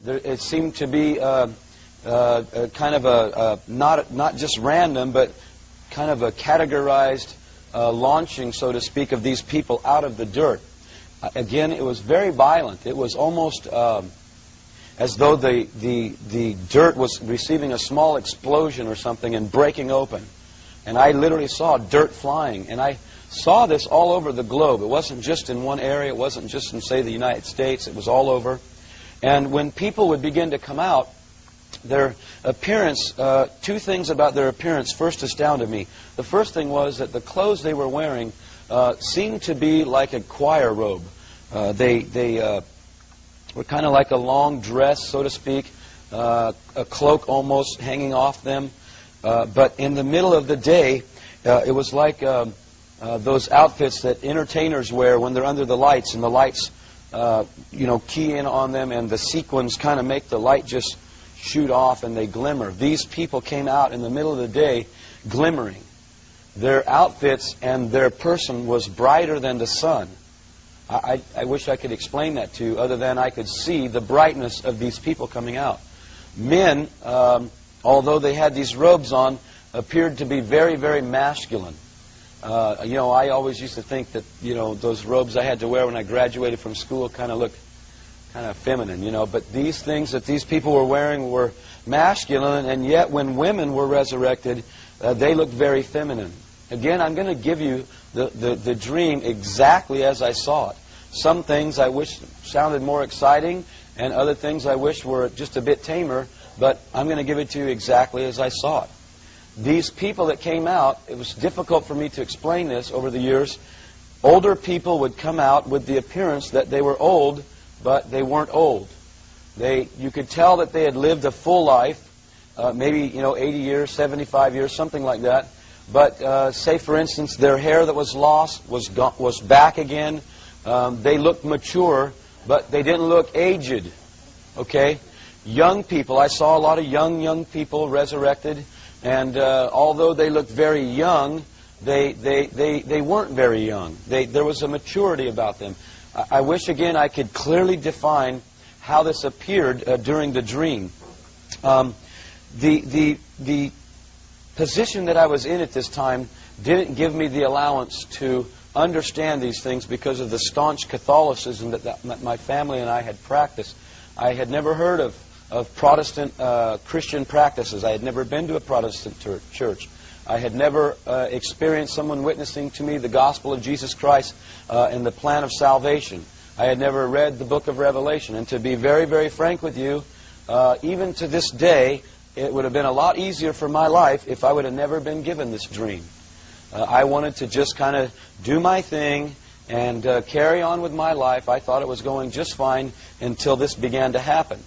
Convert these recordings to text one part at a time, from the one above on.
it seemed to be kind of a not just random, but kind of a categorized launching, so to speak, of these people out of the dirt. Again, it was very violent. It was almost as though the dirt was receiving a small explosion or something and breaking open. And I literally saw dirt flying. And I saw this all over the globe. It wasn't just in one area. It wasn't just in, say, the United States. It was all over. And when people would begin to come out, their appearance, two things about their appearance first astounded me. The first thing was that the clothes they were wearing seemed to be like a choir robe. They were kind of like a long dress, so to speak, a cloak almost hanging off them. But in the middle of the day, it was like those outfits that entertainers wear when they're under the lights, and the lights, key in on them, and the sequins kind of make the light just shoot off, and they glimmer. These people came out in the middle of the day glimmering. Their outfits and their person was brighter than the sun. I wish I could explain that to you, other than I could see the brightness of these people coming out. Men, although they had these robes on, appeared to be very, very masculine. I always used to think that, those robes I had to wear when I graduated from school kind of looked kind of feminine, But these things that these people were wearing were masculine, and yet when women were resurrected, they looked very feminine. Again, I'm going to give you the dream exactly as I saw it. Some things I wish sounded more exciting, and other things I wish were just a bit tamer, but I'm going to give it to you exactly as I saw it. These people that came out, it was difficult for me to explain this over the years. Older people would come out with the appearance that they were old, but they weren't old. You could tell that they had lived a full life, maybe 80 years, 75 years, something like that. But say, for instance, their hair that was lost was back again. They looked mature, but they didn't look aged. Okay? Young people, I saw a lot of young people resurrected, and although they looked very young, they weren't very young. There was a maturity about them. I wish, again, I could clearly define how this appeared during the dream. The position that I was in at this time didn't give me the allowance to understand these things because of the staunch Catholicism that my family and I had practiced. I had never heard of Protestant Christian practices. I had never been to a Protestant church. I had never experienced someone witnessing to me the gospel of Jesus Christ and the plan of salvation. I had never read the book of Revelation. And to be very, very frank with you, even to this day, it would have been a lot easier for my life if I would have never been given this dream. I wanted to just kind of do my thing and carry on with my life. I thought it was going just fine until this began to happen.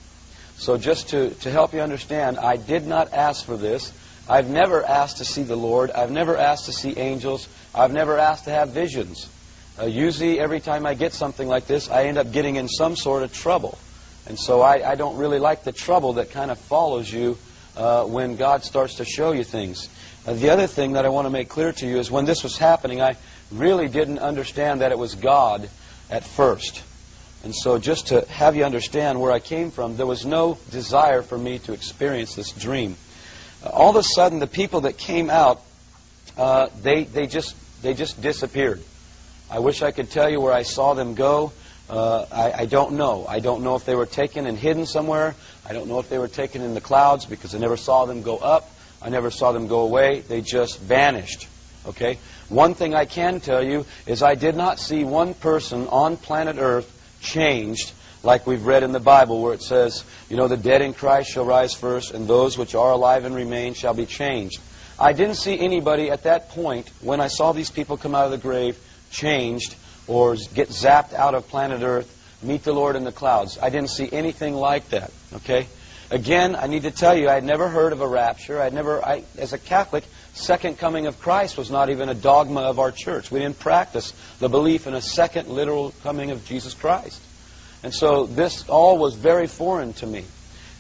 So just to help you understand, I did not ask for this. I've never asked to see the Lord. I've never asked to see angels. I've never asked to have visions. Usually every time I get something like this, I end up getting in some sort of trouble. And so I don't really like the trouble that kind of follows you when God starts to show you things. The other thing that I want to make clear to you is when this was happening, I really didn't understand that it was God at first. And so just to have you understand where I came from, there was no desire for me to experience this dream. All of a sudden, the people that came out, they just disappeared. I wish I could tell you where I saw them go. I don't know. I don't know if they were taken and hidden somewhere. I don't know if they were taken in the clouds because I never saw them go up. I never saw them go away. They just vanished. Okay? One thing I can tell you is I did not see one person on planet Earth changed like we've read in the Bible where it says, the dead in Christ shall rise first, and those which are alive and remain shall be changed. I didn't see anybody at that point, when I saw these people come out of the grave, changed or get zapped out of planet Earth, meet the Lord in the clouds. I didn't see anything like that. Okay? Again, I need to tell you, I had never heard of a rapture. As a Catholic, second coming of Christ was not even a dogma of our church. We didn't practice the belief in a second literal coming of Jesus Christ. And so this all was very foreign to me.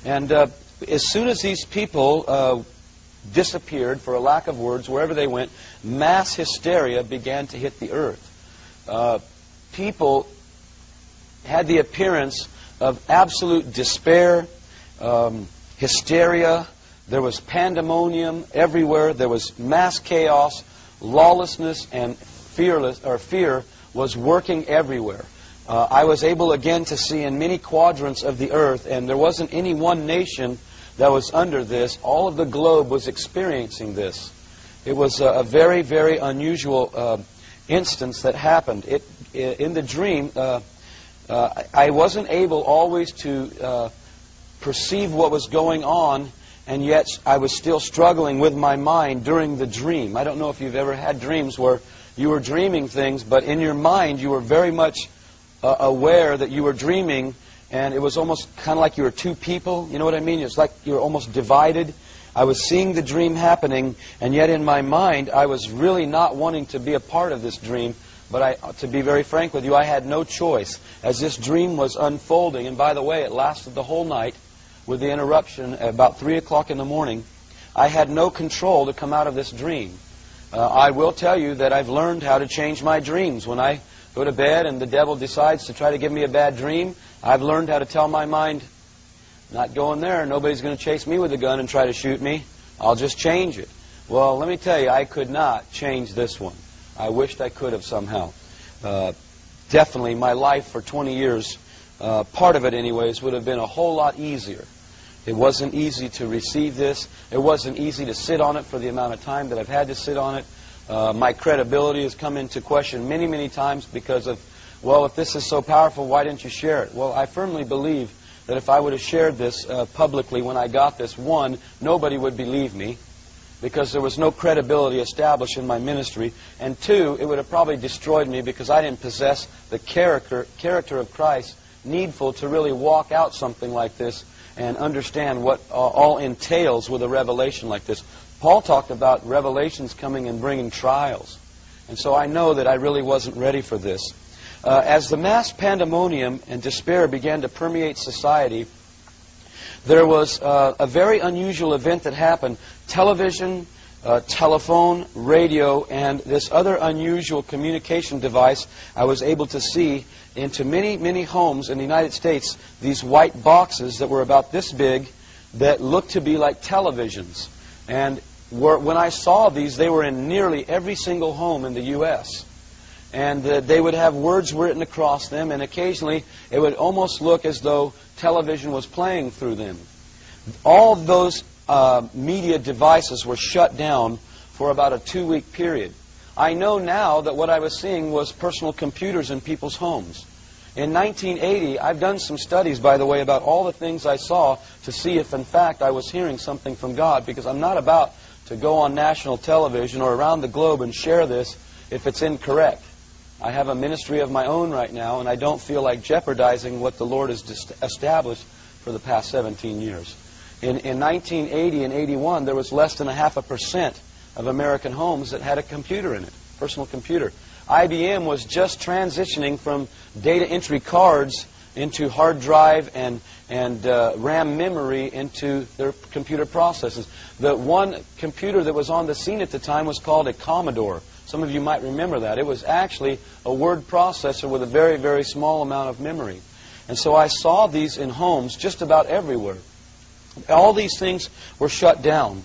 And as soon as these people disappeared, for a lack of words, wherever they went, mass hysteria began to hit the earth. People had the appearance of absolute despair, hysteria. There was pandemonium everywhere. There was mass chaos, lawlessness, and fear was working everywhere. I was able again to see in many quadrants of the earth, and there wasn't any one nation that was under this. All of the globe was experiencing this. It was a very, very unusual instance that happened. In the dream, I wasn't able always to perceive what was going on, and yet I was still struggling with my mind during the dream. I don't know if you've ever had dreams where you were dreaming things, but in your mind you were very much aware that you were dreaming, and it was almost kind of like you were two people. You know what I mean? It's like you were almost divided. I was seeing the dream happening, and yet in my mind I was really not wanting to be a part of this dream. But to be very frank with you, I had no choice as this dream was unfolding. And by the way, it lasted the whole night with the interruption at about 3 o'clock in the morning. I had no control to come out of this dream. I will tell you that I've learned how to change my dreams. When I go to bed and the devil decides to try to give me a bad dream, I've learned how to tell my mind, not going there. Nobody's going to chase me with a gun and try to shoot me. I'll just change it. Well, let me tell you, I could not change this one. I wished I could have somehow. Definitely, my life for 20 years, part of it anyways, would have been a whole lot easier. It wasn't easy to receive this. It wasn't easy to sit on it for the amount of time that I've had to sit on it. My credibility has come into question many, many times because of, well, if this is so powerful, why didn't you share it? Well, I firmly believe that if I would have shared this publicly when I got this, one, nobody would believe me, because there was no credibility established in my ministry, and two, it would have probably destroyed me because I didn't possess the character of Christ needful to really walk out something like this and understand what all entails with a revelation like this. Paul talked about revelations coming and bringing trials, and so I know that I really wasn't ready for this. As the mass pandemonium and despair began to permeate society, there was a very unusual event that happened. Television, telephone, radio, and this other unusual communication device I was able to see into many, many homes in the United States, these white boxes that were about this big that looked to be like televisions. And when I saw these, they were in nearly every single home in the U.S. And they would have words written across them, and occasionally it would almost look as though television was playing through them. All of those media devices were shut down for about a 2-week period. I know now that what I was seeing was personal computers in people's homes. In 1980, I've done some studies, by the way, about all the things I saw to see if, in fact, I was hearing something from God, because I'm not about to go on national television or around the globe and share this if it's incorrect. I have a ministry of my own right now, and I don't feel like jeopardizing what the Lord has established for the past 17 years. In 1980 and 81, there was less than 0.5% of American homes that had a computer in it, personal computer. IBM was just transitioning from data entry cards into hard drive and RAM memory into their computer processes. The one computer that was on the scene at the time was called a Commodore. Some of you might remember that. It was actually a word processor with a very, very small amount of memory. And so I saw these in homes just about everywhere. All these things were shut down.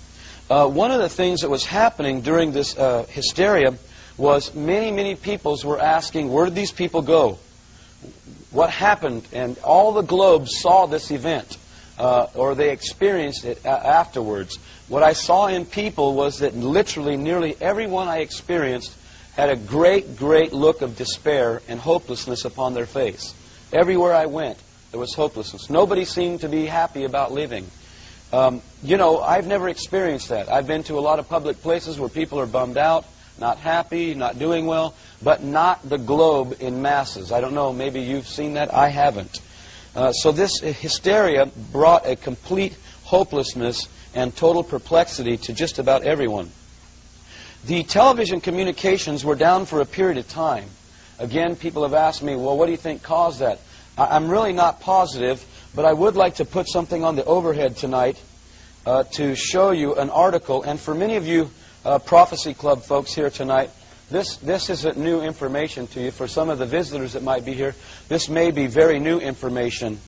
One of the things that was happening during this hysteria was many, many peoples were asking, where did these people go? What happened? And all the globe saw this event, or they experienced it afterwards. What I saw in people was that literally nearly everyone I experienced had a great, great look of despair and hopelessness upon their face. Everywhere I went, there was hopelessness. Nobody seemed to be happy about living. You know, I've never experienced that. I've been to a lot of public places where people are bummed out, not happy, not doing well, but not the globe in masses. I don't know, maybe you've seen that. I haven't. So this hysteria brought a complete hopelessness and total perplexity to just about everyone. The television communications were down for a period of time. Again, people have asked me, well, what do you think caused that? I'm really not positive, but I would like to put something on the overhead tonight to show you an article. And for many of you Prophecy Club folks here tonight, this isn't new information to you. For some of the visitors that might be here, this may be very new information.